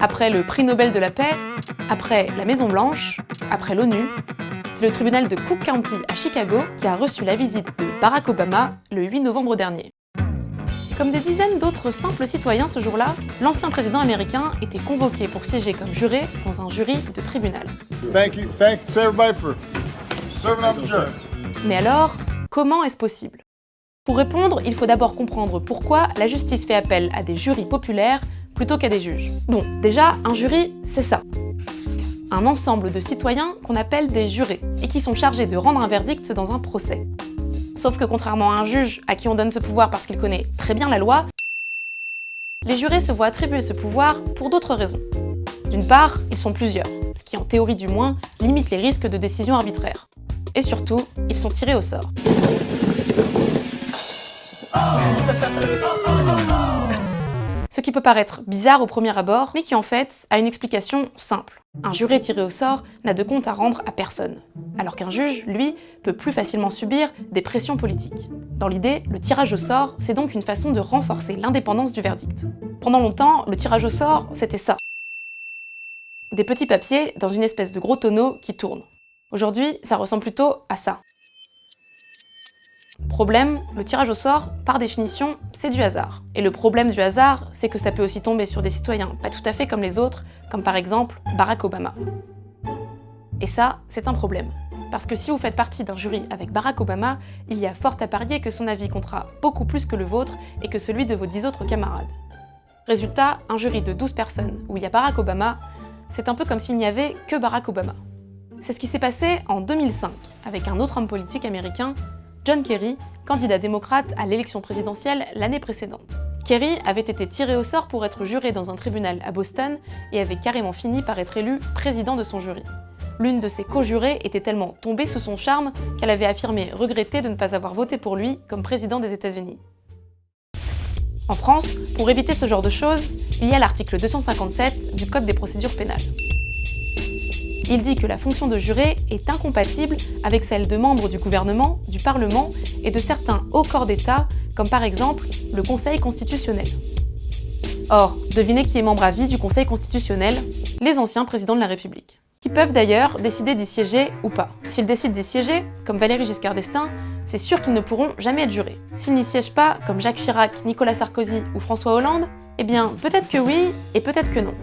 Après le prix Nobel de la paix, après la Maison-Blanche, après l'ONU, c'est le tribunal de Cook County à Chicago qui a reçu la visite de Barack Obama le 8 novembre dernier. Comme des dizaines d'autres simples citoyens ce jour-là, l'ancien président américain était convoqué pour siéger comme juré dans un jury de tribunal. Thanks everybody for serving on the jury. Mais alors, comment est-ce possible? Pour répondre, il faut d'abord comprendre pourquoi la justice fait appel à des jurys populaires plutôt qu'à des juges. Bon, déjà, un jury, c'est ça. Un ensemble de citoyens qu'on appelle des jurés, et qui sont chargés de rendre un verdict dans un procès. Sauf que contrairement à un juge à qui on donne ce pouvoir parce qu'il connaît très bien la loi, les jurés se voient attribuer ce pouvoir pour d'autres raisons. D'une part, ils sont plusieurs, ce qui en théorie du moins limite les risques de décisions arbitraires. Et surtout, ils sont tirés au sort. Ce qui peut paraître bizarre au premier abord, mais qui en fait a une explication simple. Un juré tiré au sort n'a de compte à rendre à personne, alors qu'un juge, lui, peut plus facilement subir des pressions politiques. Dans l'idée, le tirage au sort, c'est donc une façon de renforcer l'indépendance du verdict. Pendant longtemps, le tirage au sort, c'était ça. Des petits papiers dans une espèce de gros tonneau qui tourne. Aujourd'hui, ça ressemble plutôt à ça. Problème, le tirage au sort, par définition, c'est du hasard. Et le problème du hasard, c'est que ça peut aussi tomber sur des citoyens pas tout à fait comme les autres, comme par exemple Barack Obama. Et ça, c'est un problème. Parce que si vous faites partie d'un jury avec Barack Obama, il y a fort à parier que son avis comptera beaucoup plus que le vôtre et que celui de vos 10 autres camarades. Résultat, un jury de 12 personnes où il y a Barack Obama, c'est un peu comme s'il n'y avait que Barack Obama. C'est ce qui s'est passé en 2005, avec un autre homme politique américain, John Kerry, candidat démocrate à l'élection présidentielle l'année précédente. Kerry avait été tiré au sort pour être juré dans un tribunal à Boston et avait carrément fini par être élu président de son jury. L'une de ses co-jurées était tellement tombée sous son charme qu'elle avait affirmé regretter de ne pas avoir voté pour lui comme président des États-Unis. En France, pour éviter ce genre de choses, il y a l'article 257 du Code des procédures pénales. Il dit que la fonction de juré est incompatible avec celle de membre du gouvernement, du Parlement et de certains hauts corps d'État, comme par exemple le Conseil constitutionnel. Or, devinez qui est membre à vie du Conseil constitutionnel? Les anciens présidents de la République, qui peuvent d'ailleurs décider d'y siéger ou pas. S'ils décident d'y siéger, comme Valéry Giscard d'Estaing, c'est sûr qu'ils ne pourront jamais être jurés. S'ils n'y siègent pas, comme Jacques Chirac, Nicolas Sarkozy ou François Hollande, eh bien peut-être que oui et peut-être que non.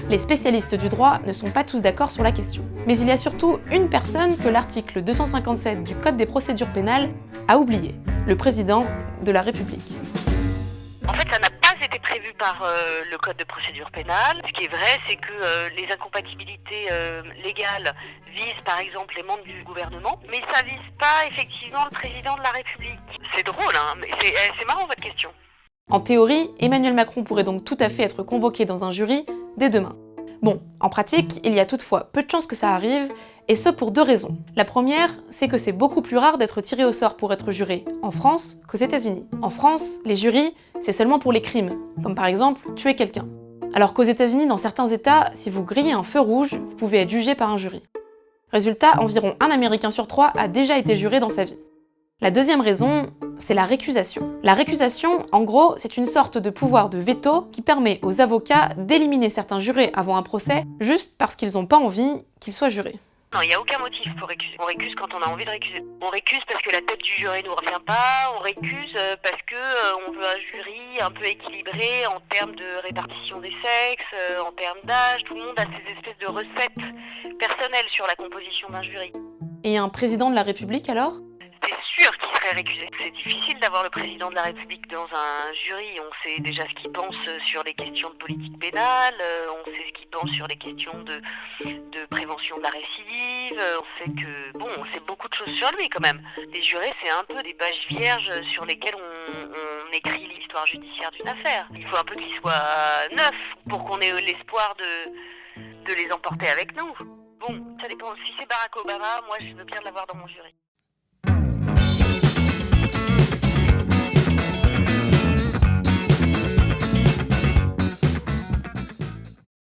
Les spécialistes du droit ne sont pas tous d'accord sur la question. Mais il y a surtout une personne que l'article 257 du Code des procédures pénales a oublié, le président de la République. En fait, ça n'a pas été prévu par le Code de procédure pénale. Ce qui est vrai, c'est que les incompatibilités légales visent par exemple les membres du gouvernement, mais ça vise pas effectivement le président de la République. C'est drôle, hein, mais c'est marrant votre question. En théorie, Emmanuel Macron pourrait donc tout à fait être convoqué dans un jury dès demain. Bon, en pratique, il y a toutefois peu de chances que ça arrive, et ce pour deux raisons. La première, c'est que c'est beaucoup plus rare d'être tiré au sort pour être juré en France qu'aux États-Unis. En France, les jurys, c'est seulement pour les crimes, comme par exemple tuer quelqu'un. Alors qu'aux États-Unis, dans certains États, si vous grillez un feu rouge, vous pouvez être jugé par un jury. Résultat, environ un Américain sur 3 a déjà été juré dans sa vie. La deuxième raison, c'est la récusation. La récusation, en gros, c'est une sorte de pouvoir de veto qui permet aux avocats d'éliminer certains jurés avant un procès juste parce qu'ils n'ont pas envie qu'ils soient jurés. Non, il n'y a aucun motif pour récuser. On récuse quand on a envie de récuser. On récuse parce que la tête du jury ne nous revient pas, on récuse parce que on veut un jury un peu équilibré en termes de répartition des sexes, en termes d'âge. Tout le monde a ses espèces de recettes personnelles sur la composition d'un jury. Et un président de la République alors ? C'est sûr qu'il serait récusé. C'est difficile d'avoir le président de la République dans un jury. On sait déjà ce qu'il pense sur les questions de politique pénale, on sait ce qu'il pense sur les questions de prévention de la récidive, on sait que, bon, on sait beaucoup de choses sur lui quand même. Les jurés, c'est un peu des pages vierges sur lesquelles on écrit l'histoire judiciaire d'une affaire. Il faut un peu qu'ils soient neufs pour qu'on ait l'espoir de les emporter avec nous. Bon, ça dépend. Si c'est Barack Obama, moi je veux bien l'avoir dans mon jury.